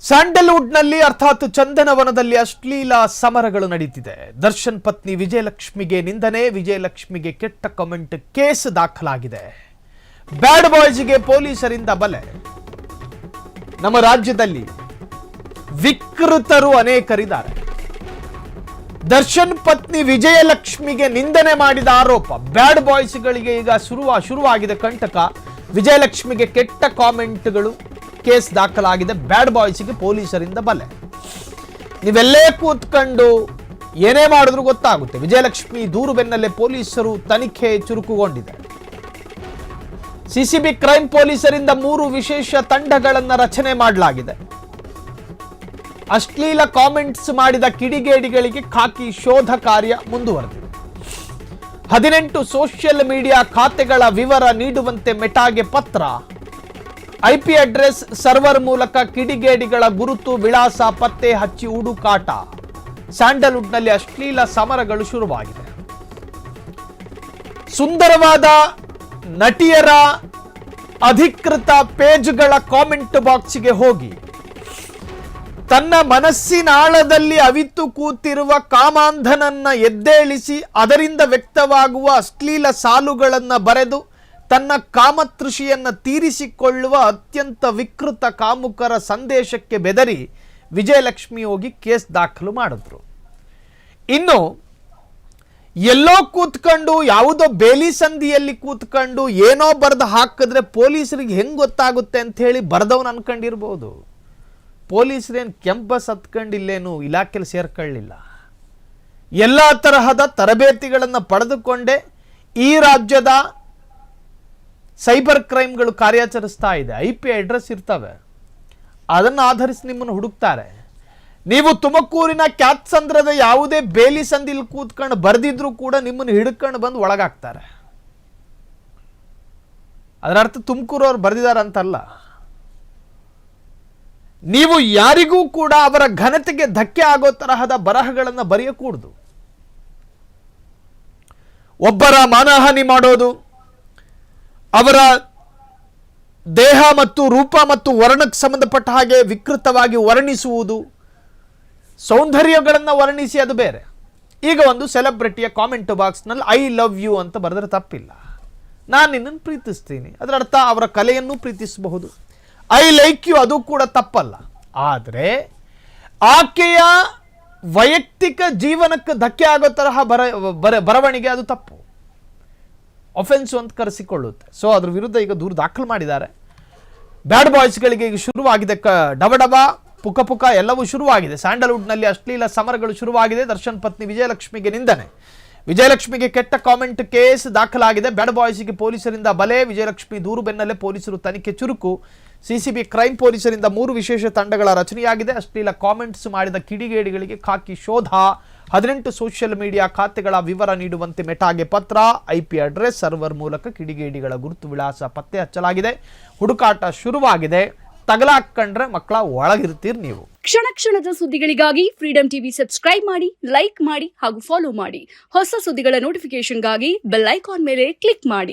ಸ್ಯಾಂಡಲ್ವುಡ್ನಲ್ಲಿ ಅರ್ಥಾತ್ ಚಂದನವನದಲ್ಲಿ ಅಶ್ಲೀಲ ಸಮರಗಳು ನಡೀತಿದೆ. ದರ್ಶನ್ ಪತ್ನಿ ವಿಜಯಲಕ್ಷ್ಮಿಗೆ ನಿಂದನೆ, ವಿಜಯಲಕ್ಷ್ಮಿಗೆ ಕೆಟ್ಟ ಕಾಮೆಂಟ್, ಕೇಸ್ ದಾಖಲಾಗಿದೆ. ಬ್ಯಾಡ್ ಬಾಯ್ಸ್ಗೆ ಪೊಲೀಸರಿಂದ ಬಲೆ. ನಮ್ಮ ರಾಜ್ಯದಲ್ಲಿ ವಿಕೃತರು ಅನೇಕರಿದ್ದಾರೆ. ದರ್ಶನ್ ಪತ್ನಿ ವಿಜಯಲಕ್ಷ್ಮಿಗೆ ನಿಂದನೆ ಮಾಡಿದ ಆರೋಪ ಬ್ಯಾಡ್ ಬಾಯ್ಸ್ಗಳಿಗೆ ಈಗ ಶುರುವಾಗಿದೆ ಕಂಟಕ. ವಿಜಯಲಕ್ಷ್ಮಿಗೆ ಕೆಟ್ಟ ಕಾಮೆಂಟ್ಗಳು, ಕೇಸ್ ದಾಖಲಾಗಿದೆ. ಬ್ಯಾಡ್ ಬಾಯ್ಸ್ಗೆ ಪೊಲೀಸರಿಂದ ಬಲೆ. ನೀವೆಲ್ಲೇ ಕೂತ್ಕೊಂಡು ಏನೇ ಮಾಡಿದ್ರು ಗೊತ್ತಾಗುತ್ತೆ. ವಿಜಯಲಕ್ಷ್ಮಿ ದೂರು ಬೆನ್ನಲ್ಲೇ ಪೊಲೀಸರು ತನಿಖೆ ಚುರುಕುಗೊಂಡಿದೆ. ಸಿಸಿಬಿ ಕ್ರೈಮ್ ಪೊಲೀಸರಿಂದ 3 ವಿಶೇಷ ತಂಡಗಳನ್ನು ರಚನೆ ಮಾಡಲಾಗಿದೆ. ಅಶ್ಲೀಲ ಕಾಮೆಂಟ್ಸ್ ಮಾಡಿದ ಕಿಡಿಗೇಡಿಗಳಿಗೆ ಖಾಕಿ ಶೋಧ ಕಾರ್ಯ ಮುಂದುವರೆದಿದೆ. 18 ಸೋಷಿಯಲ್ ಮೀಡಿಯಾ ಖಾತೆಗಳ ವಿವರ ನೀಡುವಂತೆ ಮೆಟಾಗೆ ಪತ್ರ. IP ಅಡ್ರೆಸ್ ಸರ್ವರ್ ಮೂಲಕ ಕಿಡಿಗೇಡಿಗಳ ಗುರುತು ವಿಳಾಸ ಪತ್ತೆ ಹಚ್ಚಿ ಹುಡುಕಾಟ. ಸ್ಯಾಂಡಲ್ವುಡ್ನಲ್ಲಿ ಅಶ್ಲೀಲ ಸಮರಗಳು ಶುರುವಾಗಿದೆ. ಸುಂದರವಾದ ನಟಿಯರ ಅಧಿಕೃತ ಪೇಜ್ಗಳ ಕಾಮೆಂಟ್ ಬಾಕ್ಸ್ಗೆ ಹೋಗಿ ತನ್ನ ಮನಸ್ಸಿನಾಳದಲ್ಲಿ ಅವಿತು ಕೂತಿರುವ ಕಾಮಾಂಧನನ್ನ ಎದ್ದೇಳಿಸಿ ಅದರಿಂದ ವ್ಯಕ್ತವಾಗುವ ಅಶ್ಲೀಲ ಸಾಲುಗಳನ್ನು ಬರೆದು ತನ್ನ ಕಾಮತೃಷಿಯನ್ನು ತೀರಿಸಿಕೊಳ್ಳುವ ಅತ್ಯಂತ ವಿಕೃತ ಕಾಮುಕರ ಸಂದೇಶಕ್ಕೆ ಬೆದರಿ ವಿಜಯಲಕ್ಷ್ಮಿ ಹೋಗಿ ಕೇಸ್ ದಾಖಲು ಮಾಡಿದ್ರು. ಇನ್ನು ಎಲ್ಲೋ ಕೂತ್ಕೊಂಡು ಯಾವುದೋ ಬೇಲಿ ಸಂದಿಯಲ್ಲಿ ಕೂತ್ಕೊಂಡು ಏನೋ ಬರೆದು ಹಾಕಿದ್ರೆ ಪೊಲೀಸರಿಗೆ ಹೆಂಗೆ ಗೊತ್ತಾಗುತ್ತೆ ಅಂತ ಹೇಳಿ ಬರೆದವನು ಅನ್ಕೊಂಡಿರ್ಬೋದು. ಪೊಲೀಸರೇನು ಕೆಂಪಸ್ ಹತ್ಕೊಂಡಿಲ್ಲೇನು ಇಲಾಖೆಯಲ್ಲಿ ಸೇರ್ಕೊಳ್ಳಿಲ್ಲ. ಎಲ್ಲ ತರಹದ ತರಬೇತಿಗಳನ್ನು ಪಡೆದುಕೊಂಡೇ ಈ ರಾಜ್ಯದ ಸೈಬರ್ ಕ್ರೈಮ್ಗಳು ಕಾರ್ಯಾಚರಿಸ್ತಾ ಇದೆ. IP ಅಡ್ರೆಸ್ ಇರ್ತವೆ, ಅದನ್ನು ಆಧರಿಸಿ ನಿಮ್ಮನ್ನು ಹುಡುಕ್ತಾರೆ. ನೀವು ತುಮಕೂರಿನ ಕ್ಯಾತ್ಸಂದ್ರದ ಯಾವುದೇ ಬೇಲಿ ಸಂದಿಲ್ ಕೂತ್ಕೊಂಡು ಬರೆದಿದ್ರು ಕೂಡ ನಿಮ್ಮನ್ನು ಹಿಡ್ಕೊಂಡು ಬಂದು ಒಳಗಾಗ್ತಾರೆ. ಅದರ ಅರ್ಥ ತುಮಕೂರವ್ರು ಬರೆದಿದ್ದಾರೆ ಅಂತಲ್ಲ. ನೀವು ಯಾರಿಗೂ ಕೂಡ ಅವರ ಘನತೆಗೆ ಧಕ್ಕೆ ಆಗೋ ತರಹದ ಬರಹಗಳನ್ನು ಬರೆಯಕೂಡದು. ಒಬ್ಬರ ಮಾನಹಾನಿ ಮಾಡೋದು, ಅವರ ದೇಹ ಮತ್ತು ರೂಪ ಮತ್ತು ವರ್ಣಕ್ಕೆ ಸಂಬಂಧಪಟ್ಟ ಹಾಗೆ ವಿಕೃತವಾಗಿ ವರ್ಣಿಸುವುದು, ಸೌಂದರ್ಯಗಳನ್ನು ವರ್ಣಿಸಿ ಅದು ಬೇರೆ. ಈಗ ಒಂದು ಸೆಲೆಬ್ರಿಟಿಯ ಕಾಮೆಂಟ್ ಬಾಕ್ಸ್ನಲ್ಲಿ ಐ ಲವ್ ಯು ಅಂತ ಬರೆದ್ರೆ ತಪ್ಪಿಲ್ಲ. ನಾನು ನಿನ್ನನ್ನು ಪ್ರೀತಿಸ್ತೀನಿ, ಅದರ ಅರ್ಥ ಅವರ ಕಲೆಯನ್ನು ಪ್ರೀತಿಸಬಹುದು. ಐ ಲೈಕ್ ಯು ಅದು ಕೂಡ ತಪ್ಪಲ್ಲ. ಆದರೆ ಆಕೆಯ ವೈಯಕ್ತಿಕ ಜೀವನಕ್ಕೆ ಧಕ್ಕೆ ಆಗೋ ತರಹ ಬರವಣಿಗೆ ಅದು ತಪ್ಪು, ಅಫೆನ್ಸು ಅಂತ ಕರೆಸಿಕೊಳ್ಳುತ್ತೆ. ಸೊ ಅದ್ರ ವಿರುದ್ಧ ಈಗ ದೂರು ದಾಖಲು ಮಾಡಿದ್ದಾರೆ. ಬ್ಯಾಡ್ ಬಾಯ್ಸ್ಗಳಿಗೆ ಈಗ ಶುರುವಾಗಿದೆ ಡಬಡಬ ಪುಕ ಪುಕ ಎಲ್ಲವೂ ಶುರುವಾಗಿದೆ. ಸ್ಯಾಂಡಲ್ವುಡ್ನಲ್ಲಿ ಅಶ್ಲೀಲ ಸಮರಗಳು ಶುರುವಾಗಿದೆ. ದರ್ಶನ್ ಪತ್ನಿ ವಿಜಯಲಕ್ಷ್ಮಿಗೆ ನಿಂದನೆ, ವಿಜಯಲಕ್ಷ್ಮಿಗೆ ಕೆಟ್ಟ ಕಾಮೆಂಟ್, ಕೇಸ್ ದಾಖಲಾಗಿದೆ. ಬ್ಯಾಡ್ ಬಾಯ್ಸ್ಗೆ ಪೊಲೀಸರಿಂದ ಬಲೆ. ವಿಜಯಲಕ್ಷ್ಮಿ ದೂರು ಬೆನ್ನಲ್ಲೇ ಪೊಲೀಸರು ತನಿಖೆ ಚುರುಕು. ಸಿಸಿಬಿ ಕ್ರೈಮ್ ಪೊಲೀಸರಿಂದ 3 ವಿಶೇಷ ತಂಡಗಳ ರಚನೆಯಾಗಿದೆ. ಅಶ್ಲೀಲ ಕಾಮೆಂಟ್ಸ್ ಮಾಡಿದ ಕಿಡಿಗೇಡಿಗಳಿಗೆ ಖಾಕಿ ಶೋಧ. 18 ಸೋಷಿಯಲ್ ಮೀಡಿಯಾ ಖಾತೆಗಳ ವಿವರ ನೀಡುವಂತೆ ಮೆಟಾಗೆ ಪತ್ರ. IP ಅಡ್ರೆಸ್ ಸರ್ವರ್ ಮೂಲಕ ಕಿಡಿಗೇಡಿಗಳ ಗುರುತು ವಿಳಾಸ ಪತ್ತೆ ಹಚ್ಚಲಾಗಿದೆ. ಹುಡುಕಾಟ ಶುರುವಾಗಿದೆ. ತಗಲಾಕೊಂಡ್ರೆ ಮಕ್ಕಳ ಒಳಗಿರ್ತೀರಿ ನೀವು. ಕ್ಷಣ ಕ್ಷಣದ ಸುದ್ದಿಗಳಿಗಾಗಿ ಫ್ರೀಡಂ ಟಿವಿ ಸಬ್ಸ್ಕ್ರೈಬ್ ಮಾಡಿ, ಲೈಕ್ ಮಾಡಿ ಹಾಗೂ ಫಾಲೋ ಮಾಡಿ. ಹೊಸ ಸುದ್ದಿಗಳ ನೋಟಿಫಿಕೇಶನ್ಗಾಗಿ ಬೆಲ್ ಐಕಾನ್ ಮೇಲೆ ಕ್ಲಿಕ್ ಮಾಡಿ.